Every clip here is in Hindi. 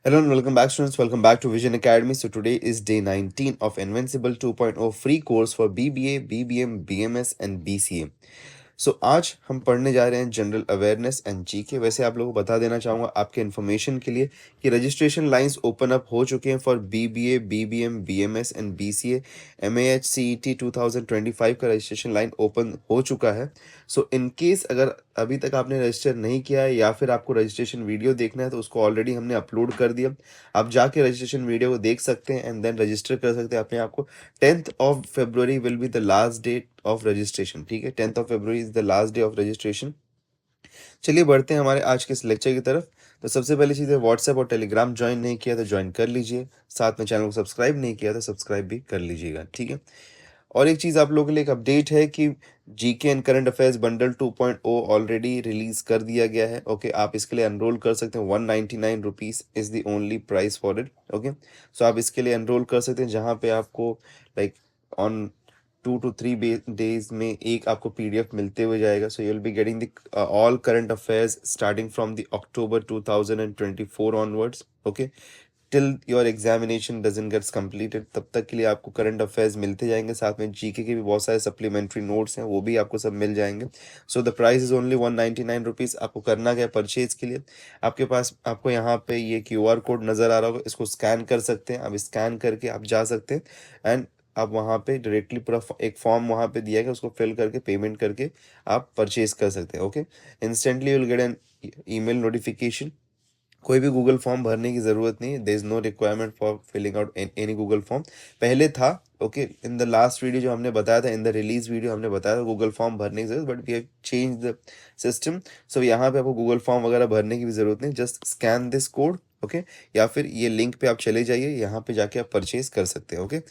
Hello and welcome back, students. Welcome back to Vision Academy. So today is day 19 of Invincible 2.0 free course for BBA, BBM, BMS and BCA. सो आज हम पढ़ने जा रहे हैं जनरल अवेयरनेस एंड जीके। वैसे आप लोगों को बता देना चाहूँगा आपके इन्फॉर्मेशन के लिए कि रजिस्ट्रेशन लाइंस ओपन अप हो चुके हैं for BBA, BBM, BMS and BCA. MAH CET 2025 का रजिस्ट्रेशन लाइन ओपन हो चुका है। सो इन केस अगर अभी तक आपने रजिस्टर नहीं किया है या फिर आपको रजिस्ट्रेशन वीडियो देखना है तो उसको ऑलरेडी हमने अपलोड कर दिया। आप जाके रजिस्ट्रेशन वीडियो को देख सकते हैं एंड देन रजिस्टर कर सकते हैं अपने आप को। 10th of February will be the last date of registration। ठीक है, 10th of February is the last day of registration। चलिए बढ़ते हैं हमारे आज के इस लेक्चर की तरफ। तो सबसे पहली चीज़ है, व्हाट्सएप और टेलीग्राम ज्वाइन नहीं किया तो ज्वाइन कर लीजिए। साथ में चैनल को सब्सक्राइब नहीं किया तो सब्सक्राइब भी कर लीजिएगा। ठीक है, और एक चीज़ आप लोगों के लिए एक अपडेट है कि GK and current affairs bundle 2.0 already release कर दिया गया है। ओके, आप इसके लिए एनरोल कर सकते हैं। 199 rupees is the only price for it. Okay, so आप इसके लिए एनरोल कर सकते हैं, जहाँ पे आपको लाइक ऑन 2 to 3 days में एक आपको पीडीएफ मिलते हुए जाएगा। So you will be getting the all current affairs starting from the October 2024 onwards. Okay, till your examination doesn't gets completed, तब तक के लिए आपको करंट अफेयर्स मिलते जाएंगे। साथ में जीके के भी बहुत सारे सप्लीमेंट्री नोट्स हैं, वो भी आपको सब मिल जाएंगे। So the price is only 199 rupees. आपको करना क्या परचेज के लिए, आपके पास आपको यहाँ पे ये क्यूआर कोड नज़र आ रहा होगा, इसको स्कैन कर सकते हैं। आप स्कैन करके आप जा सकते हैं एंड आप वहाँ पे डायरेक्टली पूरा एक फॉर्म वहाँ पे दिया गया, उसको फिल करके पेमेंट करके आप परचेज कर सकते हैं। Okay, instantly you will get an email notification. कोई भी गूगल फॉर्म भरने की ज़रूरत नहीं है। There is no requirement for filling out any Google form. पहले था, okay, in the last video जो हमने बताया था, इन द रिलीज वीडियो हमने बताया था गूगल फॉर्म भरने की ज़रूरत, but we have change the system. So यहाँ पे आपको गूगल फॉर्म वगैरह भरने की भी ज़रूरत नहीं। Just scan this code, okay, या फिर ये लिंक पे आप चले जाइए, यहाँ पे जाके आप परचेज कर सकते हैं। ओके,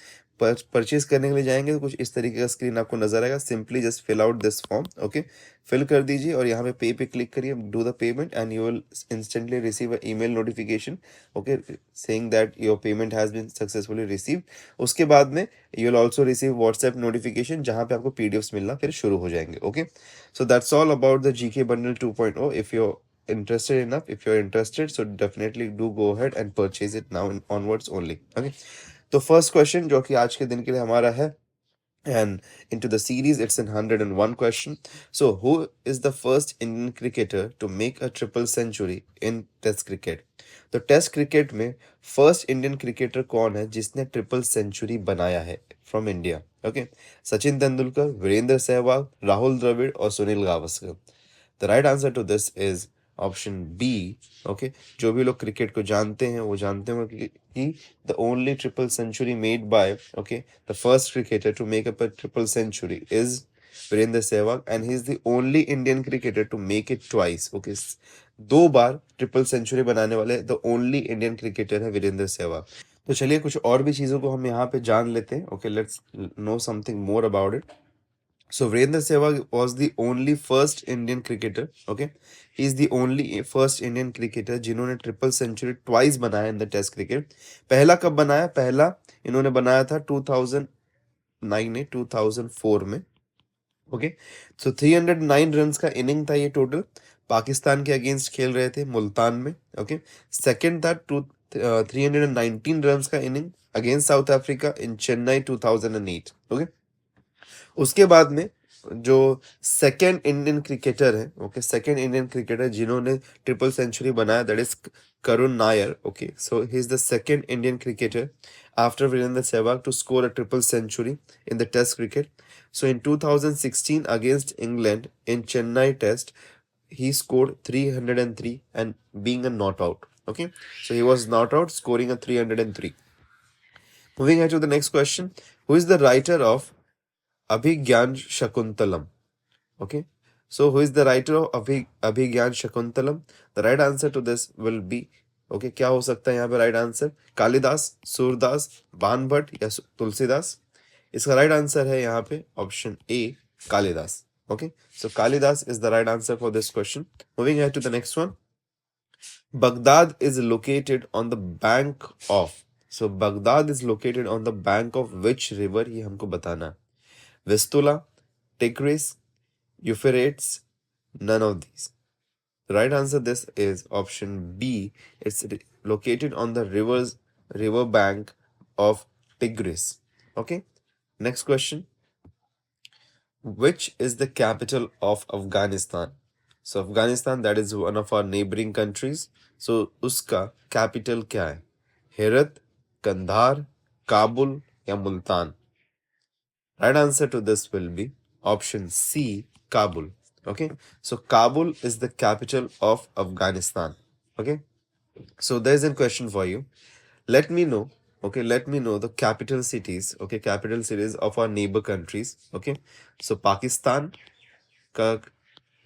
परचेज करने के लिए जाएंगे तो कुछ इस तरीके का स्क्रीन आपको नजर आएगा। Simply just fill out this form. Okay, fill कर दीजिए और यहाँ पे पे क्लिक करिए, do the payment and you will instantly receive a email notification, okay, saying that your payment has been successfully received. उसके बाद में you will also receive WhatsApp notification, जहाँ पे आपको पीडीएफ्स मिलना फिर शुरू हो जाएंगे। Okay, so that's all about the GK bundle 2.0। If you interested enough, if you're interested, so definitely do go ahead and purchase it now and onwards only। Okay, तो फर्स्ट क्वेश्चन जो कि आज के दिन के लिए हमारा है, and into the series it's in 101 question। So who is the first Indian cricketer to make a triple century in test cricket? तो टेस्ट क्रिकेट में फर्स्ट इंडियन क्रिकेटर कौन है जिसने ट्रिपल सेंचुरी बनाया है from India? Okay, Sachin Tendulkar, Virender Sehwag, Rahul Dravid और Sunil Gavaskar. The right answer to this is option B. Okay, जो भी लोग क्रिकेट को जानते हैं वो जानते होंगे कि the only triple century made by, okay, the first cricketer to make up a triple century is Virender Sehwag and he is the only Indian cricketer to make it twice. Okay, 2 बार ट्रिपल सेंचुरी बनाने वाले द ओनली इंडियन क्रिकेटर है वीरेंद्र सहवाग। तो चलिए कुछ और भी चीज़ों को हम यहाँ पे जान लेते हैं। Okay, let's know something more about it. So Virendra Sehwag was the only first Indian cricketer. Okay, he is the only first Indian cricketer जिन्होंने ट्रिपल सेंचुरी ट्वाइस बनाया इन द टेस्ट क्रिकेट। पहला कब बनाया? पहला इन्होंने बनाया था 2009 में, 2004 में। ओके, सो 309 रन का इनिंग था ये टोटल। पाकिस्तान के अगेंस्ट खेल रहे थे मुल्तान में। ओके, सेकंड था 319 रन का inning against South Africa in Chennai 2008। Okay, उसके बाद में जो सेकेंड इंडियन क्रिकेटर है, ओके, सेकेंड इंडियन क्रिकेटर जिन्होंने ट्रिपल सेंचुरी बनाया, that is Karun Nair. Okay, so he is the second Indian cricketer after Virender Sehwag to score a triple century in the test cricket. So in 2016 against England in Chennai Test, he scored 303 and being a not out. Okay, so he was not out, scoring a 303. Moving on to the next question, who is the writer of Abhigyan Shakuntalam? Okay, so who is the writer of Abhigyan Shakuntalam? The right answer to this will be, okay, क्या हो सकता है यहाँ पे राइट आंसर? कालिदास, सूरदास, बाणभट्ट या तुलसीदास? इसका राइट आंसर है यहाँ पे option A, Kalidas. Okay, so Kalidas is the right answer for this question. Moving ahead to the next one, Baghdad is located on the bank of, so Baghdad is located on the bank of which river? ये हमको बताना है। Vistula, Tigris, Euphrates, none of these. The right answer this is option B. It's located on the river bank of Tigris. Okay. Next question. Which is the capital of Afghanistan? So Afghanistan, that is one of our neighboring countries. So uska capital क्या है? हेरत, कंधार, काबुल या Multan? Right answer to this will be option C, Kabul. Okay, so Kabul is the capital of Afghanistan. Okay, so there's a question for you. Let me know. Okay, let me know the capital cities. Okay, capital cities of our neighbor countries. Okay, so Pakistan का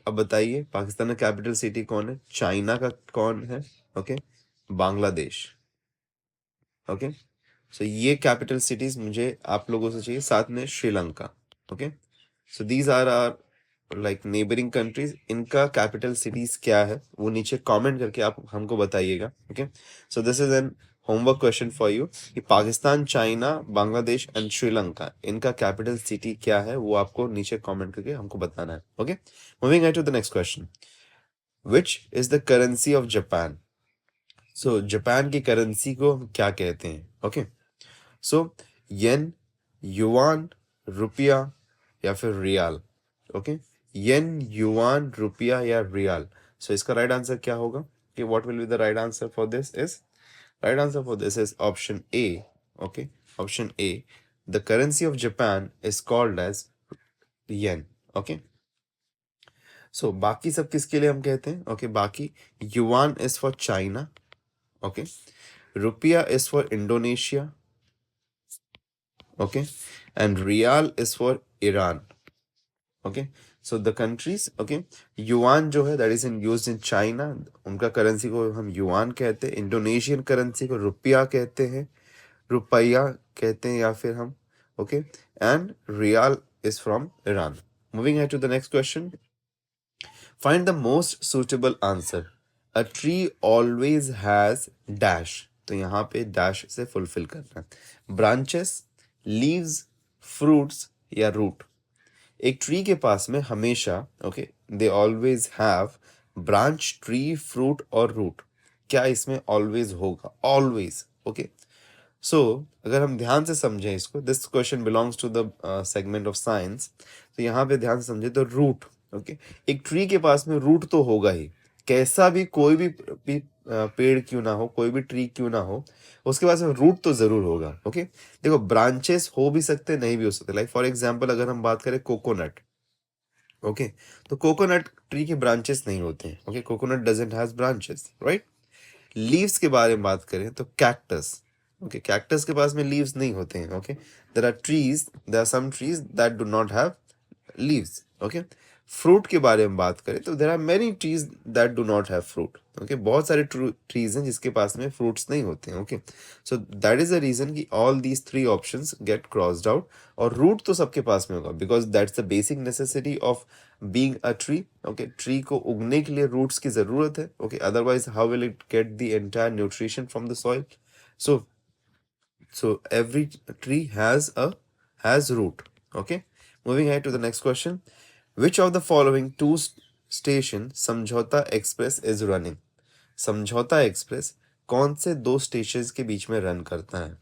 अब बताइए पाकिस्तान का कैपिटल सिटी कौन है, चाइना का कौन है, ओके, बांग्लादेश. ओके, सो ये कैपिटल सिटीज मुझे आप लोगों से चाहिए, साथ में Sri Lanka. Okay, so these are like neighbouring countries. इनका कैपिटल सिटीज क्या है वो नीचे कमेंट करके आप हमको बताइएगा. Okay, so this is an homework question for you कि पाकिस्तान, चाइना, बांग्लादेश एंड श्रीलंका, इनका कैपिटल सिटी क्या है वो आपको नीचे कमेंट करके हमको बताना है. Okay, moving on to the next question. Which is the currency of Japan? So Japan की करेंसी को हम क्या कहते हैं? ओके, सो येन, युआन, रुपया या फिर रियाल. ओके, येन, युआन, रुपया या रियाल. सो इसका राइट आंसर क्या होगा कि what will be the right answer for this? Is right answer for this is option A. Okay, option A. The currency of Japan is called as yen. Okay, so बाकी सब किसके लिए हम कहते हैं? ओके, बाकी yuan is for China. Okay, rupiah is for Indonesia. Okay, and rial is for Iran. Okay, so the countries, okay, yuan जो है that is in used in China, उनका करेंसी को हम युआन कहते हैं. इंडोनेशियन करेंसी को रुपया कहते हैं, रुपया कहते हैं या फिर हम. Okay, and rial is from Iran. Moving on to the next question. Find the most suitable answer. A tree always has dash. तो यहाँ पे dash से fulfill करना है. Branches, लीव्स, फ्रूट्स या रूट. एक ट्री के पास में हमेशा, okay, they always have branch, tree, fruit और रूट. क्या इसमें ऑलवेज होगा? ऑलवेज. ओके, सो अगर हम ध्यान से समझें इसको, this question belongs to the segment of science. तो यहाँ पे ध्यान से समझे तो रूट. ओके, एक ट्री के पास में रूट तो होगा ही. कैसा भी कोई भी पेड़ क्यों ना हो, कोई भी ट्री क्यों ना हो, उसके पास में रूट तो जरूर होगा. ओके, देखो ब्रांचेस हो भी सकते, नहीं भी हो सकते. लाइक फॉर एग्जांपल अगर हम बात करें कोकोनट, ओके, तो कोकोनट ट्री के ब्रांचेस नहीं होते हैं. Okay, coconut doesn't has branches, right. Leaves के बारे में बात करें तो कैक्टस, ओके, कैक्टस के पास में लीव्स नहीं होते हैं. Okay, there are some trees that do not have leaves. Okay, fruit के बारे में बात करें तो there are many trees that do not have fruit. Okay, बहुत सारे ट्रीज हैं जिसके पास में फ्रूट्स नहीं होते हैं. Okay, so that is the reason कि all these three options get crossed out. और रूट तो सबके पास में होगा because that's the basic necessity of being a tree. Okay, tree को उगने के लिए रूट्स की जरूरत है. Okay, otherwise how will it get the entire nutrition from the soil? So every tree has root. Okay, moving ahead to the next question. Which of the following two station समझौता एक्सप्रेस is running? समझौता एक्सप्रेस कौन से दो स्टेशन के बीच में रन करता है?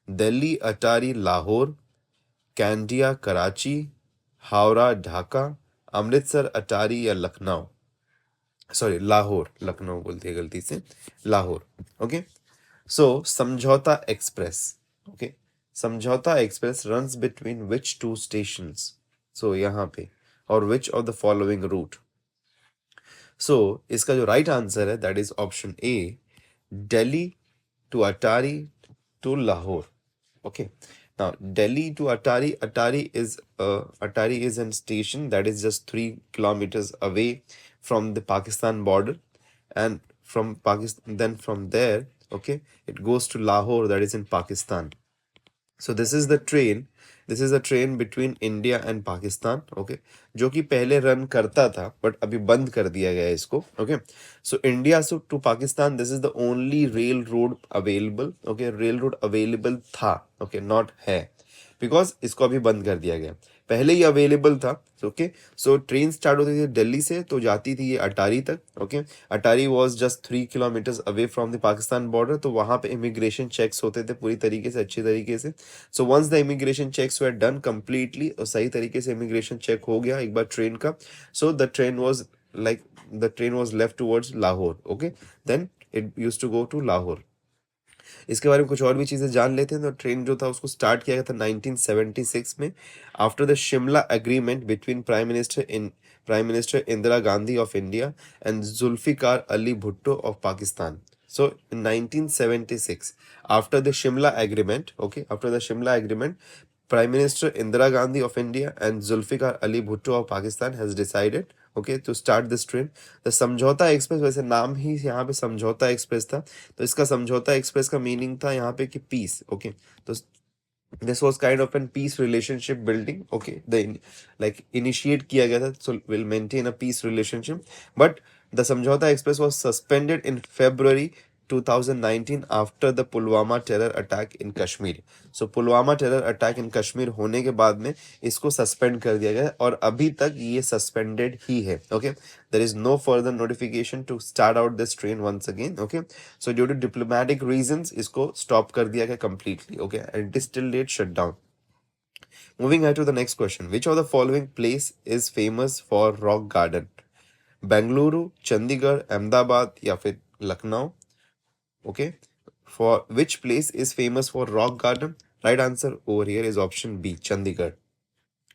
दिल्ली अटारी लाहौर, कैंडिया कराची, हावड़ा ढाका, अमृतसर अटारी या लखनऊ. सॉरी, लाहौर, लखनऊ बोलती है गलती से, Lahore. Okay, so Samjhauta express, okay, Samjhauta express runs between which two stations? So यहाँ पे, और which of the following route? So इसका जो राइट आंसर है that is option A, Delhi to Attari to Lahore. Okay, now Delhi to Atari is a station that is just 3 kilometers away from the Pakistan border, and from Pakistan, then from there, okay, it goes to Lahore, that is in Pakistan. So this is the train between India and Pakistan. Okay, जो कि पहले रन करता था बट अभी बंद कर दिया गया है इसको. Okay, so India to Pakistan, this is the only railroad available. Okay, railroad available था, okay, not है, because इसको अभी बंद कर दिया गया. पहले ही अवेलेबल था। ओके, सो ट्रेन स्टार्ट होती थी दिल्ली से, तो जाती थी ये अटारी तक। Okay, Attari was just 3 kilometres away from the Pakistan border. तो वहाँ पे इमिग्रेशन चेक्स होते थे पूरी तरीके से, अच्छी तरीके से। So once the immigration checks were done completely, और सही तरीके से इमिग्रेशन चेक हो गया एक बार ट्रेन का, so the train was like the train was left towards Lahore. Okay, then it used to go to Lahore. इसके बारे में कुछ और भी चीज़ें जान लेते हैं। तो ट्रेन जो था उसको स्टार्ट किया गया था 1976 में, after the Shimla agreement between prime minister Indira Gandhi of India and Zulfikar Ali Bhutto of Pakistan. So in 1976, after the Shimla Agreement, okay, after the Shimla Agreement, Prime Minister Indira Gandhi of India and Zulfikar Ali Bhutto of Pakistan has decided, okay, to start this train. The समझौता एक्सप्रेस, वैसे नाम ही यहाँ पे समझौता एक्सप्रेस था, तो इसका समझौता एक्सप्रेस का मीनिंग था यहाँ पे कि पीस। ओके, तो this was kind of an peace relationship building. Okay, like initiate किया गया था, so will maintain a peace relationship, but the समझौता express was suspended in February 2019 after the Pulwama terror attack in Kashmir. So Pulwama terror attack in Kashmir होने के बाद में इसको सस्पेंड कर दिया गया है, और अभी तक ये सस्पेंडेड ही है। Okay, there is no further notification to start out this train once again. Okay, so due to diplomatic reasons इसको stop कर दिया गया completely. Okay, and it is till date shut down. Moving on to the next question. Which of the following place is famous for rock garden? Bengaluru, Chandigarh, Ahmedabad या फिर Lucknow? Okay, for which place is famous for rock garden? Right answer over here is option B, Chandigarh.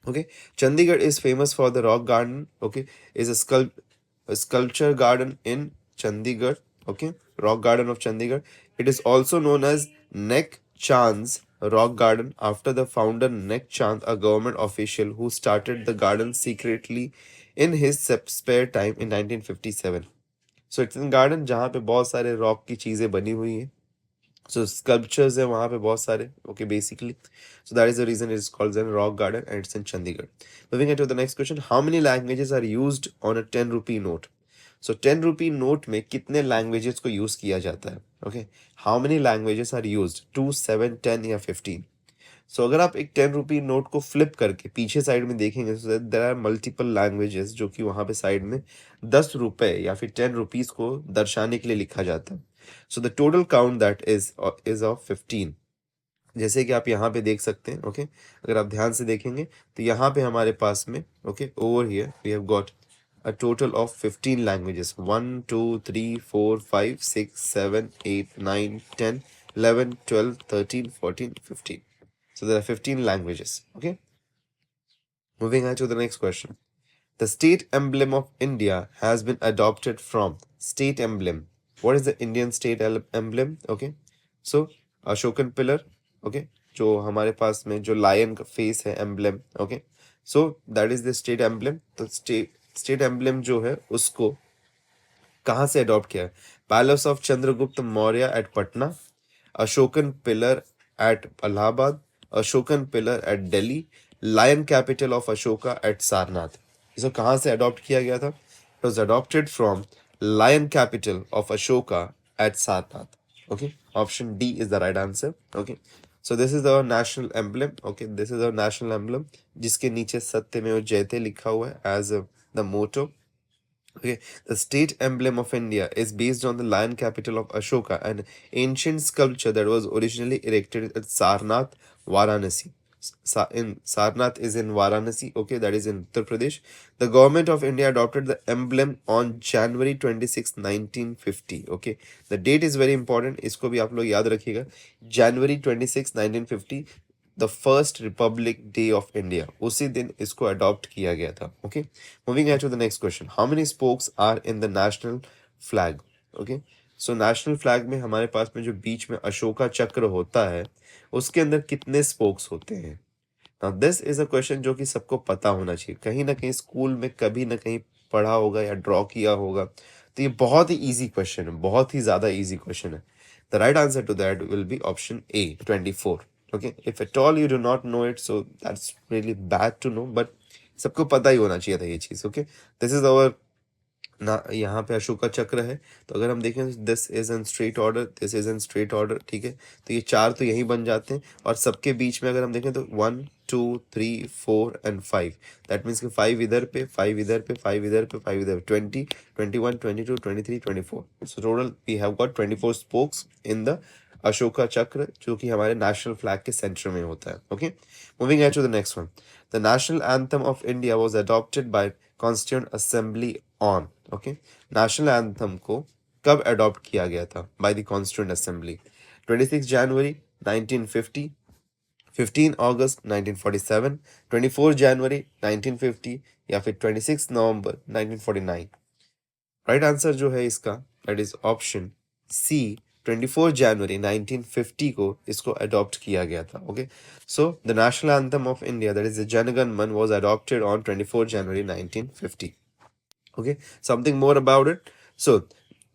Okay, Chandigarh is famous for the rock garden. Okay, is a sculpture garden in Chandigarh. Okay, rock garden of Chandigarh. It is also known as Nek Chand's rock garden after the founder Nek Chand, a government official who started the garden secretly in his spare time in 1957. So it's a garden जहाँ पे बहुत सारे रॉक की चीज़ें बनी हुई हैं, so sculptures है वहाँ पे बहुत सारे. Okay, basically, so that is the reason it is called the rock garden and it's in Chandigarh. Moving on to the next question. How many languages are used on a 10 rupee note? So 10 rupee note में कितने languages को use किया जाता है? Okay, how many languages are used? 2, 7, 10 या 15? सो अगर आप एक 10 रुपी नोट को फ्लिप करके पीछे साइड में देखेंगे, तो देर आर मल्टीपल लैंग्वेजेस जो कि वहाँ पे साइड में 10 रुपए या फिर 10 रुपीज़ को दर्शाने के लिए लिखा जाता है. So the total count that is of 15. जैसे कि आप यहाँ पे देख सकते हैं. ओके, अगर आप ध्यान से देखेंगे तो यहाँ पे हमारे पास में, okay, over here we have got a total of 15 languages. 1, 2, 3, 4, 5, 6, 7, 8, 9, 10, 11, 12, 13, 14, 15. So there are 15 languages. Okay. Moving on to the next question. The state emblem of India has been adopted from state emblem. What is the Indian state emblem? Okay. So Ashokan pillar. Okay. जो हमारे पास में जो lion का face है emblem. Okay. So that is the state emblem. तो state emblem जो है उसको कहाँ से adopt किया है? Palace of Chandragupta Maurya at Patna, Ashokan pillar at Allahabad, Ashokan pillar at Delhi, lion capital of Ashoka at Sarnath. इसको कहाँ से adopt किया गया था? It was adopted from lion capital of Ashoka at Sarnath. Okay, option D is the right answer. Okay, so this is our national emblem. Okay, this is our national emblem जिसके नीचे सत्यमेव जयते लिखा हुआ है as the motto. Okay, the state emblem of India is based on the lion capital of Ashoka, an ancient sculpture that was originally erected at Sarnath, Varanasi. Sarnath is in Varanasi, okay, that is in Uttar Pradesh. The government of India adopted the emblem on January 26, 1950. Okay, the date is very important. इसको भी आप लोग याद रखिएगा. January 26, 1950. The first republic day of India, उसी दिन इसको अडॉप्ट किया गया था. Okay, moving on to the next question. How many spokes are in the national flag? Okay, so national flag में हमारे पास में जो बीच में अशोका चक्र होता है उसके अंदर कितने स्पोक्स होते हैं? Now this is a question जो कि सबको पता होना चाहिए, कहीं ना कहीं स्कूल में कभी ना कहीं पढ़ा होगा या ड्रॉ किया होगा. तो ये बहुत ही इजी क्वेश्चन है, बहुत ही ज्यादा इजी क्वेश्चन है. The right answer to that will be option A, 24. Okay, if at all you do not know it, so that's really bad to know, but सबको पता ही होना चाहिए था ये चीज़. ओके, दिस इज आवर ना, यहाँ पे अशोका चक्र है. तो अगर हम देखें this is in straight order, this is in straight order. ठीक है, तो ये चार तो यहीं बन जाते हैं, और सबके बीच में अगर हम देखें तो 1, 2 3 4 and 5. दैट मीन्स कि 5 इधर पे, 5 इधर पे, 5 इधर पे, 5 इधर पे, 20 21 22 23 24. So total we have got 24 spokes in the Ashoka Chakra, जो कि हमारे नेशनल फ्लैग के सेंटर में होता है. Okay, moving at to the next one. The national anthem of India was adopted by constituent assembly on. Okay, national anthem को कब अडॉप्ट किया गया था बाय द कॉन्स्टिट्यूएंट असेंबली? 26 जनवरी 1950, 15 अगस्त 1947, 24 जनवरी 1950 या फिर 26 नवंबर 1949. राइट आंसर जो है इसका दैट इज ऑप्शन सी, 24 जनवरी 1950 को इसको अडॉप्ट किया गया था. Okay, so the national anthem of India that is the Jana Gana मन वाज अडॉप्टेड ऑन 24 जनवरी 1950. Okay, something more about it. So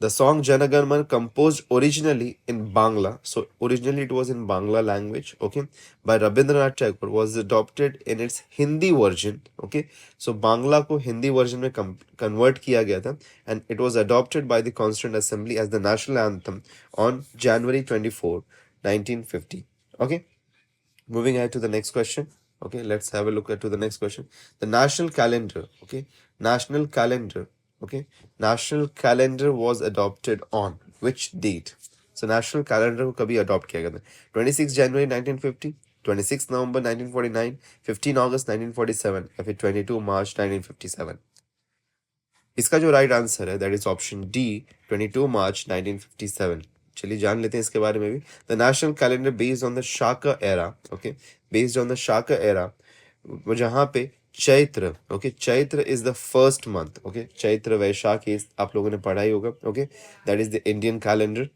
the song Jana Gan Man composed originally in Bangla. So originally it was in Bangla language, okay, by Rabindranath Tagore, was adopted in its Hindi version. Okay, so Bangla को Hindi version में convert किया गया था, and it was adopted by the Constituent Assembly as the national anthem on January 24, 1950. Okay, moving ahead to the next question. Okay, let's have a look at to the next question. The national calendar. Okay, national calendar. Okay, national calendar was adopted on which date? So national calendar को कभी adopt किया गया था? 26 January 1950, 26 November 1949, 15 August 1947 या फिर 22 March 1957. इसका जो राइट आंसर है that is option D, 22 March 1957. चलिए जान लेते हैं इसके बारे में भी. The national calendar based on the Shaka era. Okay, based on the Shaka era, जहाँ पे Chaitra, okay, Chaitra is the first month. Okay, Chaitra Vaishakh आप लोगों ने पढ़ा ही होगा. Okay, that is the Indian calendar.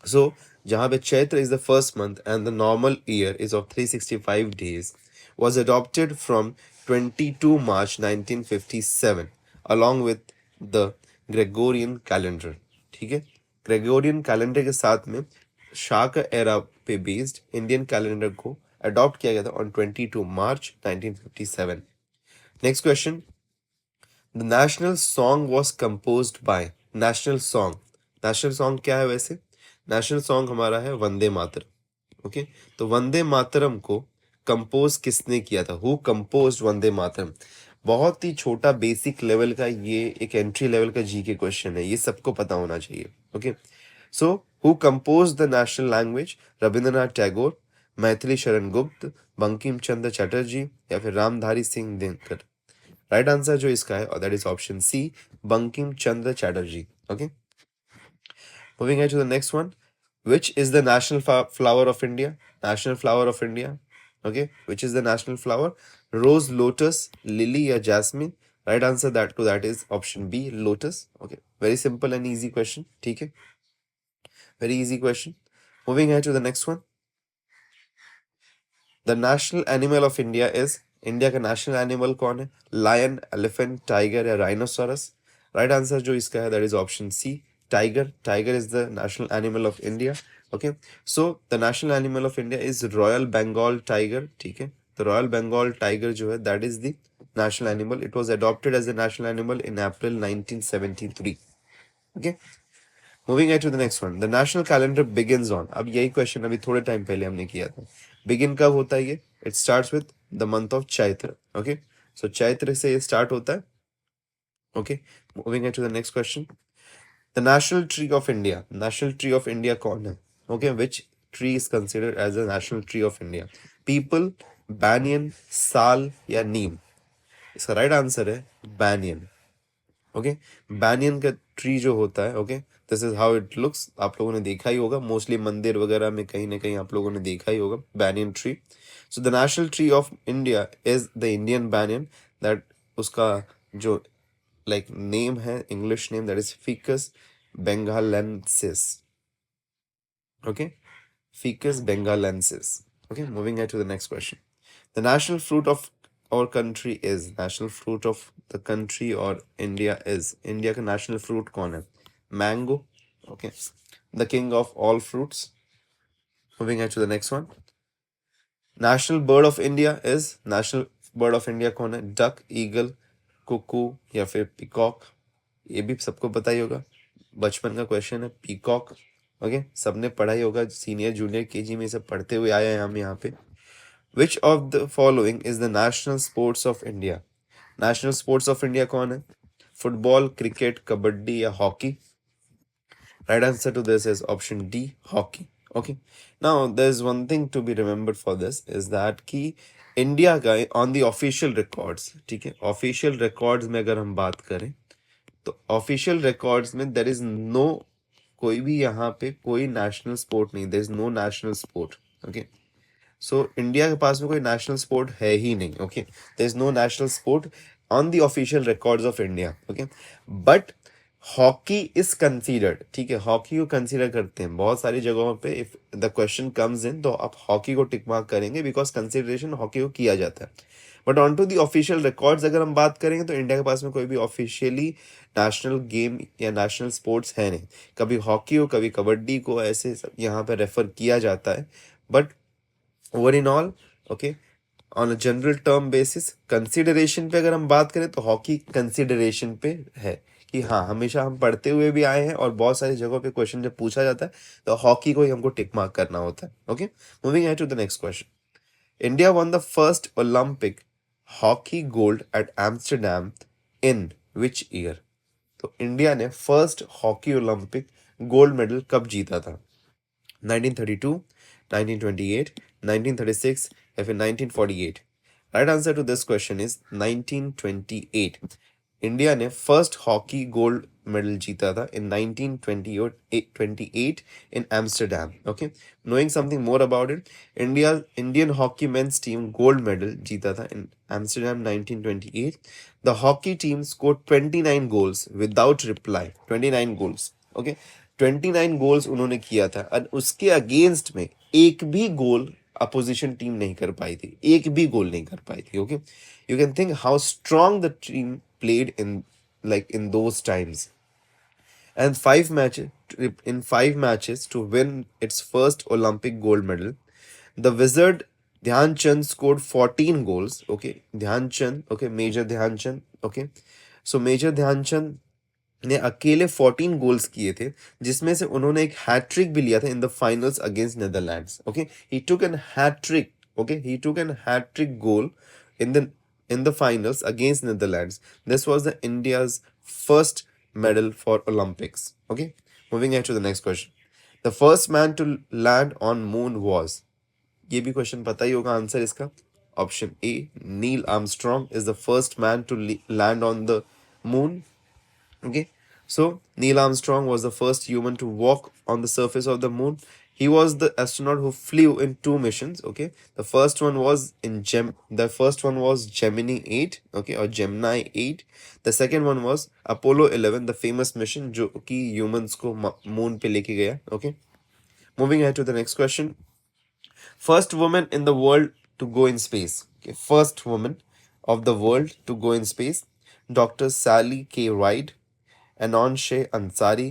So जहाँ पे Chaitra is the first month and the normal year is of 365 days, was adopted from 22 March 1957 along with the Gregorian calendar. ठीक है, ग्रेगोरियन कैलेंडर के साथ में शाक एरा पे बेस्ड इंडियन कैलेंडर को अडॉप्ट किया गया था on 22 March 1957. Next question. The national song was composed bye. National song, national song क्या है वैसे? नेशनल सॉन्ग हमारा है वंदे मातरम. ओके, तो वंदे मातरम को कंपोज किसने किया था? Who composed Vande Mataram? बहुत ही छोटा बेसिक लेवल का ये एक एंट्री लेवल का जी के क्वेश्चन है, ये सबको पता होना चाहिए. Okay, so who compose the national language? Rabindranath Tagore, Maithili Sharan Gupt, Bankim Chandra Chatterjee या फिर रामधारी सिंह दिनकर. राइट आंसर जो इसका है और that is option C, Bankim Chandra Chatterjee. Okay, moving to the next one. Which is the national flower of India? National flower of India. Okay, which is the national flower? Rose, lotus, lily या jasmine? Right answer to that is option B, lotus. Okay, very simple and easy question. ठीक है, very easy question. Moving ahead to the next one. The national animal of India is. India का national animal कौन है? Lion, elephant, tiger या rhinoceros? Right answer जो इसका है that is option C, tiger. Tiger is the national animal of India. Okay, so the national animal of India is Royal Bengal tiger. ठीक है, तो Royal Bengal tiger जो है that is the national animal. It was adopted as a national animal in April 1973. Okay, moving on to the next one. The national calendar begins on. अब यही क्वेश्चन अभी थोड़े टाइम पहले हमने किया था. बिगिन कब होता है ये? It starts with the month of Chaitra. Okay, so Chaitra से ये स्टार्ट होता है. Okay, moving on to the next question. The national tree of India. National tree of India कौन है? Okay, which tree is considered as a national tree of India? People, banyan, साल या नीम? इसका राइट आंसर है banyan. ओके, banyan का ट्री जो होता है, okay, this is how it looks. आप लोगों ने देखा ही होगा, मोस्टली मंदिर वगैरह में कहीं ना कहीं आप लोगों ने देखा ही होगा banyan tree. So the national tree of India is the Indian banyan. That उसका जो like name है, English name, that is Ficus bengalensis. Okay, Ficus bengalensis. Okay, moving on to the next question. The national fruit of our country is. National fruit of the country or India is. India का national fruit कौन है? Mango. Okay, the king of all fruits. Moving on to the next one. National bird of India is. National bird of India कौन है? Duck, eagle, कुकू या फिर पीकॉक? ये भी सबको पता ही होगा, बचपन का क्वेश्चन है. पीकॉक. ओके, सबने पढ़ा ही होगा, सीनियर जूनियर केजी में सब पढ़ते हुए आए हैं हम यहाँ पे. विच of the following is the national sports of India? National sports of India कौन है? फुटबॉल, क्रिकेट, कबड्डी या hockey? Right answer to this is option D, hockey. Okay. Now there's one thing to be remembered for this is that कि इंडिया का on the official records, ठीक है, official records में अगर हम बात करें तो ऑफिशियल रिकॉर्ड्स में देर इज नो, कोई भी यहाँ पे कोई नेशनल स्पोर्ट नहीं, there is no national sport. Okay, so India के पास में कोई नेशनल स्पोर्ट है ही नहीं. Okay, there is no national sport on the official records of India. Okay, but hockey is considered. ठीक है, हॉकी को कंसीडर करते हैं बहुत सारी जगहों पे. If the question comes in तो आप हॉकी को टिक मार्क करेंगे बिकॉज कंसिडरेशन हॉकी को किया जाता है. But on to the official records अगर हम बात करेंगे तो इंडिया के पास में कोई भी ऑफिशियली नेशनल गेम या नेशनल स्पोर्ट्स है नहीं. कभी हॉकी को, कभी कबड्डी को ऐसे यहाँ पे रेफर किया जाता है. But over in all, okay, on a general term basis consideration पे अगर हम बात करें तो हॉकी कंसिडरेशन पे है कि हाँ, हमेशा हम पढ़ते हुए भी आए हैं और बहुत सारी जगहों पे क्वेश्चन जब पूछा जाता है तो हॉकी को ही हमको टिक मार्क करना होता है. Okay, moving ahead to the next question. India won the first Olympic hockey gold at Amsterdam in which year? तो इंडिया ने first hockey olympic gold medal कब जीता था? 1932, 1928, 1936 या फिर 1948? Right answer to this question is 1928. India ने फर्स्ट हॉकी गोल्ड मेडल जीता था in 1928 in Amsterdam. Okay, knowing something more about it, Indian hockey men's team gold medal जीता था in Amsterdam 1928. The hockey team scored 29 goals without reply. 29 goals. Okay, 29 goals उन्होंने किया था और उसके अगेंस्ट में एक भी गोल अपोजिशन टीम नहीं कर पाई थी. एक भी गोल नहीं कर पाई थी. Okay, you can think how strong the team played in those times. And in 5 matches to win its first Olympic gold medal, the wizard Dhyan Chand scored 14 goals. Okay, Dhyan Chand, okay, Major Dhyan Chand. Okay, so Major Dhyan Chand ने अकेले 14 गोल्स किए थे, जिसमें से उन्होंने एक हैट्रिक भी लिया था in the finals against Netherlands. Okay, he took an hat trick. Okay, he took an hat trick goal in the finals against Netherlands. This was the India's first medal for Olympics. Okay, moving on to the next question. The first man to land on moon was, ये भी क्वेश्चन पता ही होगा आंसर इसका. Option A, Neil Armstrong is the first man to land on the moon. Okay, so Neil Armstrong was the first human to walk on the surface of the moon. He was the astronaut who flew in 2 missions. Okay, the first one was Gemini 8. Okay, or Gemini 8. The second one was Apollo 11, the famous mission जो कि humans को moon पे लेके गया. Okay, moving ahead to the next question. First woman in the world to go in space. Okay, first woman of the world to go in space. Dr. Sally K. Wright, Anon Shea Ansari,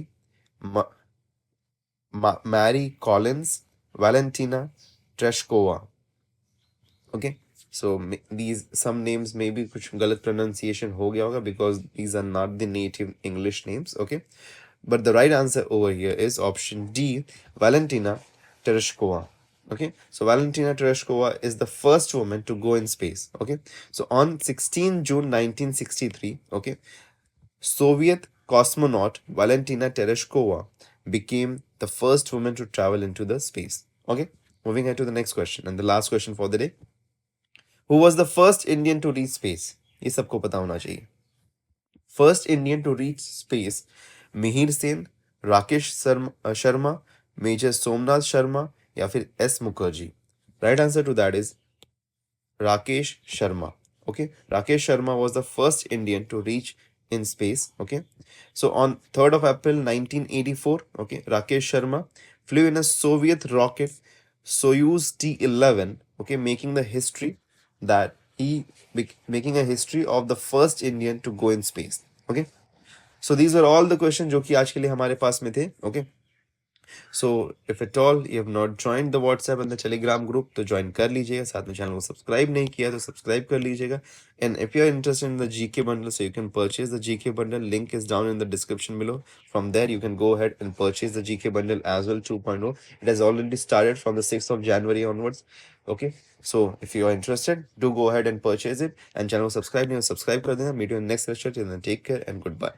Mary Collins, Valentina Tereshkova. Okay, so these some names maybe कुछ गलत pronunciation हो गया होगा because these are not the native English names. Okay, but the right answer over here is option D, Valentina Tereshkova. Okay, so Valentina Tereshkova is the first woman to go in space. Okay, so on 16 June 1963, okay, Soviet cosmonaut Valentina Tereshkova became the first woman to travel into the space. Okay, moving ahead to the next question and the last question for the day. Who was the first Indian to reach space? ये सबको पता होना चाहिए. First Indian to reach space, Mihir Sen, Rakesh Sharma, major Somnath Sharma या फिर S Mukherjee? Right answer to that is Rakesh Sharma. Okay, Rakesh Sharma was the first Indian to reach in space. Okay, so on 3rd of April 1984, okay, Rakesh Sharma flew in a Soviet rocket Soyuz T-11. Okay, making the history that he making a history of the first Indian to go in space. Okay, so these are all the questions जो कि आज के लिए हमारे पास में थे. Okay, so if at all you have not joined the WhatsApp and the Telegram group तो ज्वाइन कर लीजिएगा. साथ में चैनल को सब्सक्राइब नहीं किया तो सब्सक्राइब कर लीजिएगा. And if you are interested in the GK bundle, so you can purchase the GK bundle. Link is down in the description below. From there you can go ahead and purchase the GK bundle as well 2.0. It has already started from the 6th of January onwards. Okay, so if you are interested, do go ahead and purchase it, and channel को subscribe नहीं हो subscribe कर देना. Meet you in next lecture. Till then, take care and goodbye.